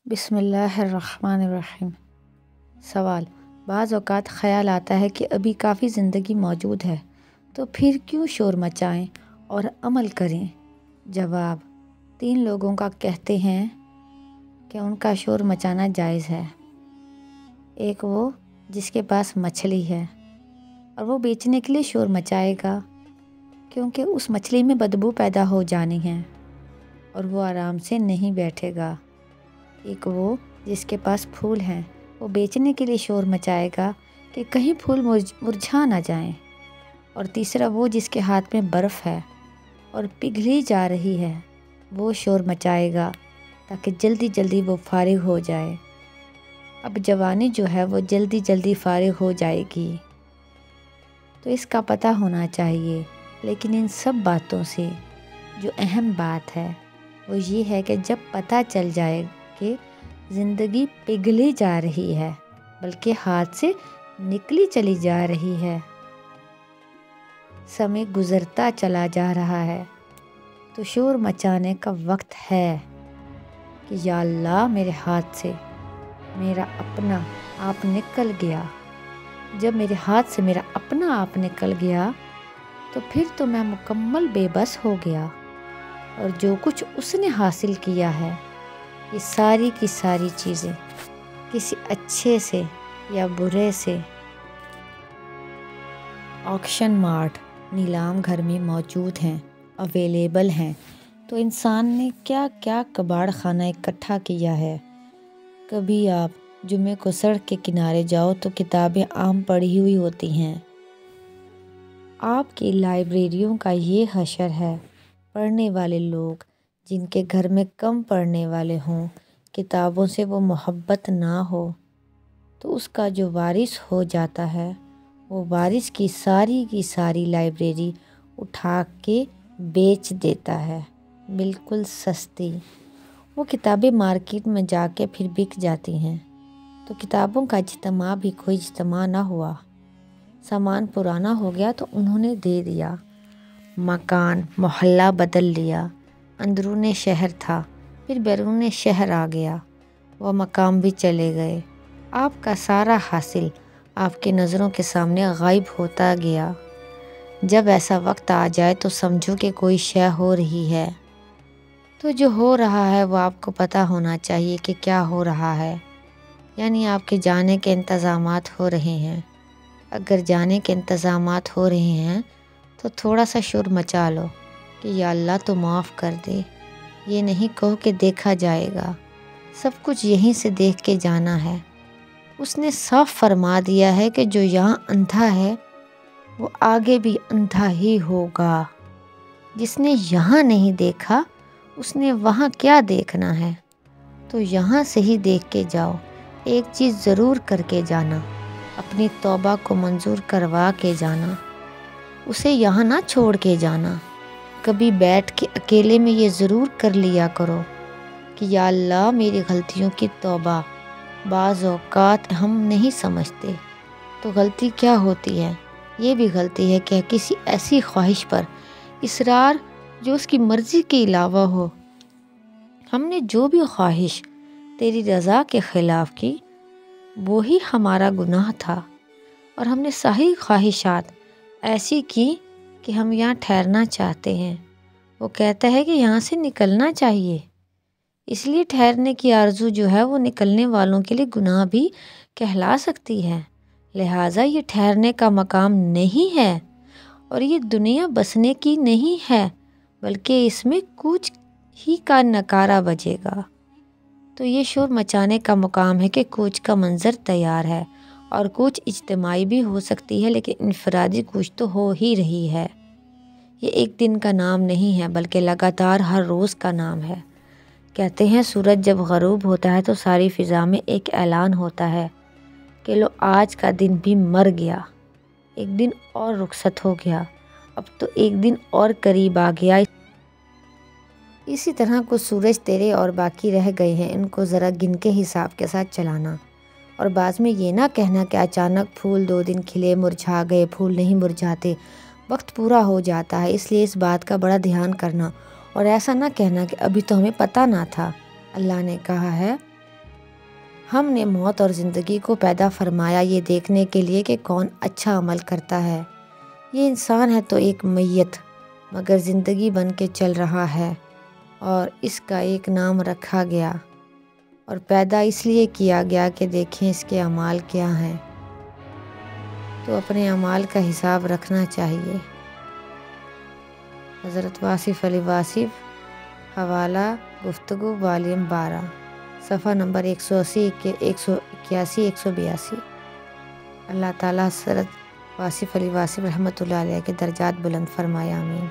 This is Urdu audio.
بسم اللہ الرحمن الرحیم۔ سوال: بعض اوقات خیال آتا ہے کہ ابھی کافی زندگی موجود ہے تو پھر کیوں شور مچائیں اور عمل کریں؟ جواب: 3 لوگوں کا کہتے ہیں کہ ان کا شور مچانا جائز ہے۔ ایک وہ جس کے پاس مچھلی ہے اور وہ بیچنے کے لیے شور مچائے گا کیونکہ اس مچھلی میں بدبو پیدا ہو جانی ہے اور وہ آرام سے نہیں بیٹھے گا۔ ایک وہ جس کے پاس پھول ہیں، وہ بیچنے کے لیے شور مچائے گا کہ کہیں پھول مرجھا نہ جائیں۔ اور تیسرا وہ جس کے ہاتھ میں برف ہے اور پگھلی جا رہی ہے، وہ شور مچائے گا تاکہ جلدی جلدی وہ فارغ ہو جائے۔ اب جوانی جو ہے وہ جلدی جلدی فارغ ہو جائے گی تو اس کا پتہ ہونا چاہیے، لیکن ان سب باتوں سے جو اہم بات ہے وہ یہ ہے کہ جب پتہ چل جائے کہ زندگی پگھلی جا رہی ہے بلکہ ہاتھ سے نکلی چلی جا رہی ہے، سمے گزرتا چلا جا رہا ہے، تو شور مچانے کا وقت ہے کہ یا اللہ میرے ہاتھ سے میرا اپنا آپ نکل گیا۔ جب میرے ہاتھ سے میرا اپنا آپ نکل گیا تو پھر تو میں مکمل بے بس ہو گیا، اور جو کچھ اس نے حاصل کیا ہے، یہ ساری کی ساری چیزیں کسی اچھے سے یا برے سے آکشن مارٹ، نیلام گھر میں موجود ہیں، اویلیبل ہیں، تو انسان نے کیا کیا کباڑ خانہ اکٹھا کیا ہے۔ کبھی آپ جمعے کو سڑک کے کنارے جاؤ تو کتابیں عام پڑھی ہوئی ہوتی ہیں۔ آپ کی لائبریریوں کا یہ حشر ہے، پڑھنے والے لوگ جن کے گھر میں کم پڑھنے والے ہوں، کتابوں سے وہ محبت نہ ہو، تو اس کا جو وارث ہو جاتا ہے وہ وارث کی ساری لائبریری اٹھا کے بیچ دیتا ہے، بالکل سستی۔ وہ کتابیں مارکیٹ میں جا کے پھر بک جاتی ہیں، تو کتابوں کا اجتماع بھی کوئی اجتماع نہ ہوا۔ سامان پرانا ہو گیا تو انہوں نے دے دیا، مکان محلہ بدل لیا، اندرون شہر تھا پھر بیرون شہر آ گیا، وہ مقام بھی چلے گئے، آپ کا سارا حاصل آپ کی نظروں کے سامنے غائب ہوتا گیا۔ جب ایسا وقت آ جائے تو سمجھو کہ کوئی شے ہو رہی ہے، تو جو ہو رہا ہے وہ آپ کو پتہ ہونا چاہیے کہ کیا ہو رہا ہے، یعنی آپ کے جانے کے انتظامات ہو رہے ہیں۔ اگر جانے کے انتظامات ہو رہے ہیں تو تھوڑا سا شور مچا لو کہ یا اللہ تو معاف کر دے، یہ نہیں کہو کہ دیکھا جائے گا، سب کچھ یہیں سے دیکھ کے جانا ہے۔ اس نے صاف فرما دیا ہے کہ جو یہاں اندھا ہے وہ آگے بھی اندھا ہی ہوگا۔ جس نے یہاں نہیں دیکھا اس نے وہاں کیا دیکھنا ہے، تو یہاں سے ہی دیکھ کے جاؤ۔ ایک چیز ضرور کر کے جانا، اپنی توبہ کو منظور کروا کے جانا، اسے یہاں نہ چھوڑ کے جانا۔ کبھی بیٹھ کے اکیلے میں یہ ضرور کر لیا کرو کہ یا اللہ میری غلطیوں کی توبہ۔ بعض اوقات ہم نہیں سمجھتے تو غلطی کیا ہوتی ہے، یہ بھی غلطی ہے کہ کسی ایسی خواہش پر اصرار جو اس کی مرضی کے علاوہ ہو۔ ہم نے جو بھی خواہش تیری رضا کے خلاف کی وہی ہمارا گناہ تھا، اور ہم نے ساری خواہشات ایسی کی کہ ہم یہاں ٹھہرنا چاہتے ہیں۔ وہ کہتا ہے کہ یہاں سے نکلنا چاہیے، اس لیے ٹھہرنے کی آرزو جو ہے وہ نکلنے والوں کے لیے گناہ بھی کہلا سکتی ہے، لہٰذا یہ ٹھہرنے کا مقام نہیں ہے، اور یہ دنیا بسنے کی نہیں ہے، بلکہ اس میں کوچ ہی کا نکارہ بجے گا۔ تو یہ شور مچانے کا مقام ہے کہ کوچ کا منظر تیار ہے، اور کوچ اجتماعی بھی ہو سکتی ہے لیکن انفرادی کوچ تو ہو ہی رہی ہے۔ یہ ایک دن کا نام نہیں ہے بلکہ لگاتار ہر روز کا نام ہے۔ کہتے ہیں سورج جب غروب ہوتا ہے تو ساری فضا میں ایک اعلان ہوتا ہے کہ لو آج کا دن بھی مر گیا، ایک دن اور رخصت ہو گیا، اب تو ایک دن اور قریب آ گیا۔ اسی طرح کچھ سورج تیرے اور باقی رہ گئے ہیں، ان کو ذرا گن کے حساب کے ساتھ چلانا۔ اور بعض میں یہ نہ کہنا کہ اچانک پھول 2 دن کھلے مرجھا گئے، پھول نہیں مرجھاتے، وقت پورا ہو جاتا ہے، اس لیے اس بات کا بڑا دھیان کرنا۔ اور ایسا نہ کہنا کہ ابھی تو ہمیں پتہ نہ تھا۔ اللہ نے کہا ہے ہم نے موت اور زندگی کو پیدا فرمایا یہ دیکھنے کے لیے کہ کون اچھا عمل کرتا ہے۔ یہ انسان ہے تو ایک میت مگر زندگی بن کے چل رہا ہے، اور اس کا ایک نام رکھا گیا اور پیدا اس لیے کیا گیا کہ دیکھیں اس کے اعمال کیا ہیں۔ تو اپنے اعمال کا حساب رکھنا چاہیے۔ حضرت واصف علی واصف، حوالہ گفتگو والیوم 12، صفحہ نمبر 180، 181، 182۔ اللہ تعالیٰ حضرت واصف علی واصف رحمۃ اللہ علیہ کے درجات بلند فرمائے، آمین۔